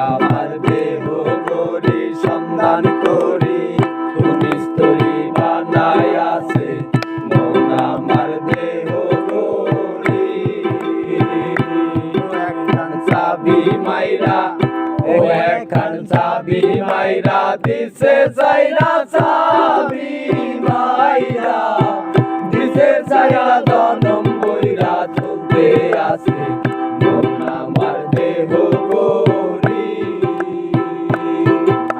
আমার দেহ করি সন্ধান করি কোন স্তরী বানায় আছে মন আমার দেহ করি একখান চাবি মাইরা ও একখান চাবি মাইরা দিছে চাইরা চাবি মাইরা দিছে চাইরা জনম বইরা চলতে আছে মন আমার দেহ করি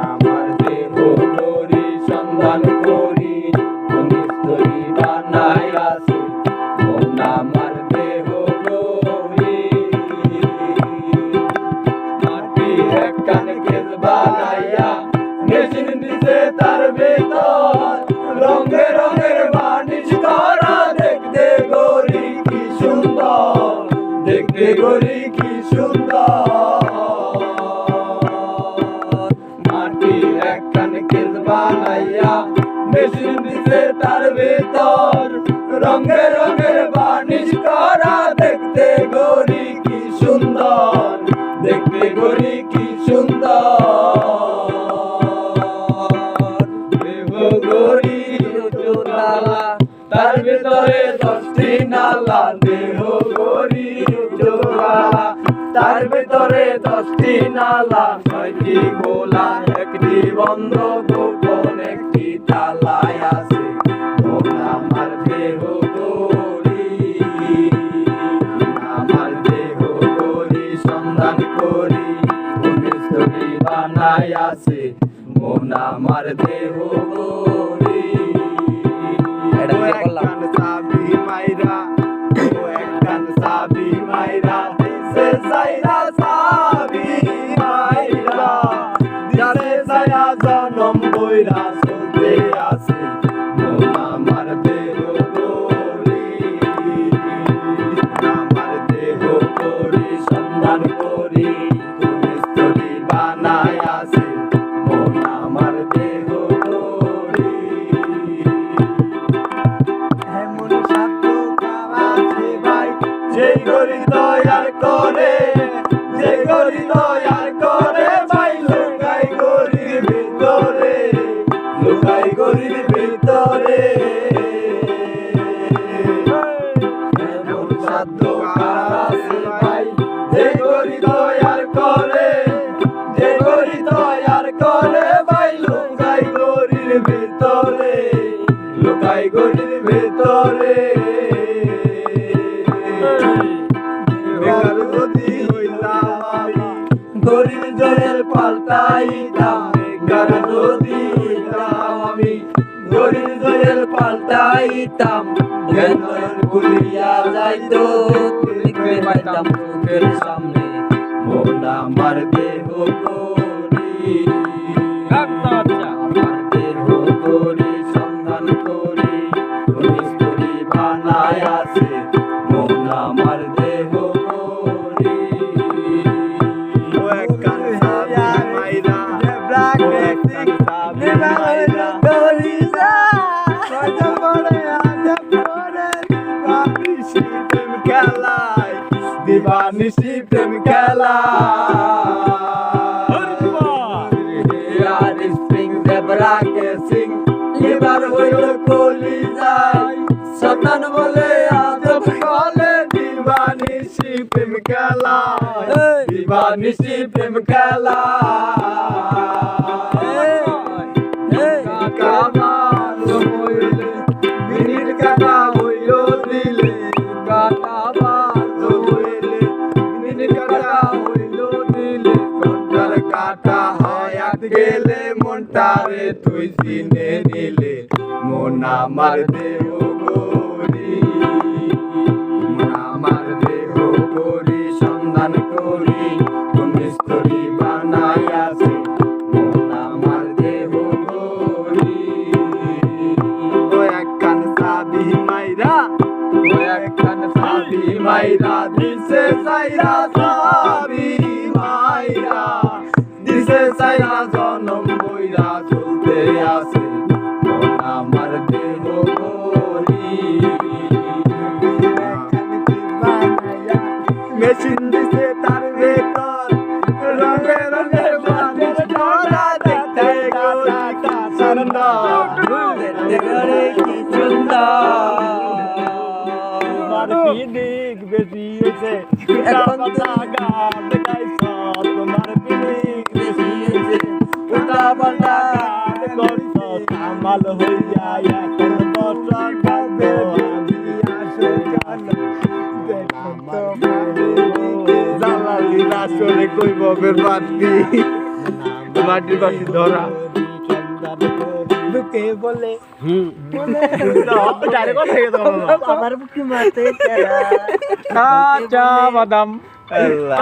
আমার দেহ করি সন্ধান করি কোন স্তরী বানায় আছে মন আমার দেহ করি মাটি একখান কেস বানাইয়া মেশিন দিছে তার ভেতর রঙে রঙের বানিশ করা দেখতে গরি কি সুন্দর দেখতে গরি কি সুন্দর মাটি একখান কেস বানাইয়া মেশিন দিছে তার ভেতর রঙে রঙের বানিশ করা দেখতে গরি কি সুন্দর দেখতে গরি কি সুন্দর দেহ গরি উচ্চতালা তার ভিতরে 10টি নালা দেহ গরি উচ্চতালা তার ভিতরে 10টি নালা 6টি খোলা 1টি বন্ধ গোপন 1টি তালায় আছে মন আমার দেহ গরি আমার দেহ গরি সন্ধান করি কোন স্তরী বানায় আছে মন আমার দেহ গরি একখান চাবি মাইরা ও একখান চাবি মাইরা দিছে চাইরা চাবি মাইরা দিছে চাইরা জনম বইরা চলতে আছে মন আমার দেহ গরি আমার দেহ গরি সন্ধান করি কোন স্তরী বানায় আছে মন আমার দেহ গরি এমন সাধ্য আছে ভাই যে গরি দয়ার করে যে গরি দয়ার করে ভাই লুকাই গরির ভিতরে লুকাই গরির ভিতরে এমন সাধ্য আছে ভাই যে গরি দয়ার করে যে গরি দয়ার করে ভাই লুকাই গরির ভিতরে লুকাই গরির ভিতরে বেকার যদি হইতাম আমি গরির জয়ের পাল্টাইতাম বেকার যদি হইতাম আমি গরির জয়ের পাল্টাইতাম জ্ঞান ভুলিয়া যাইতো দেখতে পাইতাম চোখের সামনে মন আমার দেহ করি আমার দেহ করি সন্ধান করি কোন স্তরী বানায় আছে মন আমার দেহ করি ও একখান চাবি মাইরা ও একখান চাবি মাইরা করি যা কত বড় আজব করে দিবানিশি প্রেম খেলায় দিবানিশি প্রেম খেলায় স্প্রিং জেব্রা কে সিং লিভার হইল কলি যায় সন্তান বলে আজব বলে দিবানিশি প্রেম খেলায় দিবানিশি প্রেম খেলায় কামার হইলে মিনিট কাটা হইল দিলে কাটাবার হইলে মিনিট কাটা হইল দিলে ঘন্টার কাটা হয় গেলে মনটারে তুই চিনে নিলে মন আমার দেহ করি মন আমার দেহ করি সন্ধান করি কোন স্তরী বানায় আছে মন আমার দেহ করি ও একখান চাবি মাইরা ও একখান চাবি মাইরা দিছে চাইরা চাবি মাইরা দিছে চাইরা জনম বইরা চলতে আছে মন আমার দেহ করি মেশিন দিছে আছে তার ভেতর রঙে রঙে মানুষ তোরা দেখতে গোটা সুন্দর দেখতে করে কি সুন্দর তোমার পিনিক বেশি হয়েছে এখন তো গান গাইছ তোমার পিনিক বেশি হয়েছে উল্টা পাল্টা গান করছ কামাল হইয়া এখন বসন গাবে আমি আসে গান দেখো জালালি রাসরে কইব বেরবাতি মাটির পাশে ধরা লোকে বলে আমার বুকে মারতে কাঁচা বাদাম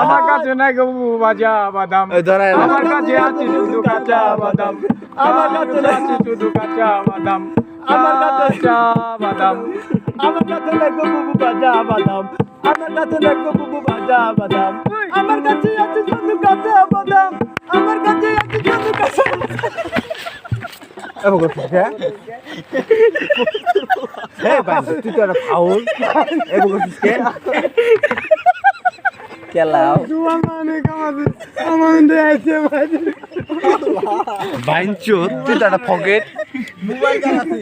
আমার কাছে নাই গো ভাজা বাদাম আমার কাছে আছে শুধু কাঁচা বাদাম আমার কাছে আছে শুধু কাঁচা বাদাম আমার কাছে চা বাদাম আমার কাছে নাই গো বুবু ভাজা বাদাম আমার কাছে নাই গো বুবু ভাজা বাদাম আমার কাছে আছে শুধু কাঁচা বাদাম আমার কাছে আছে শুধু কাঁচা এ বগত হে ভাই তুই তো ফাউল এ বগত কে কেলাও দুয়া মানে কামাতে আমাদের আছে ভাই বাইনচো তুই তো একটা পকেট মোবাইল কামাতে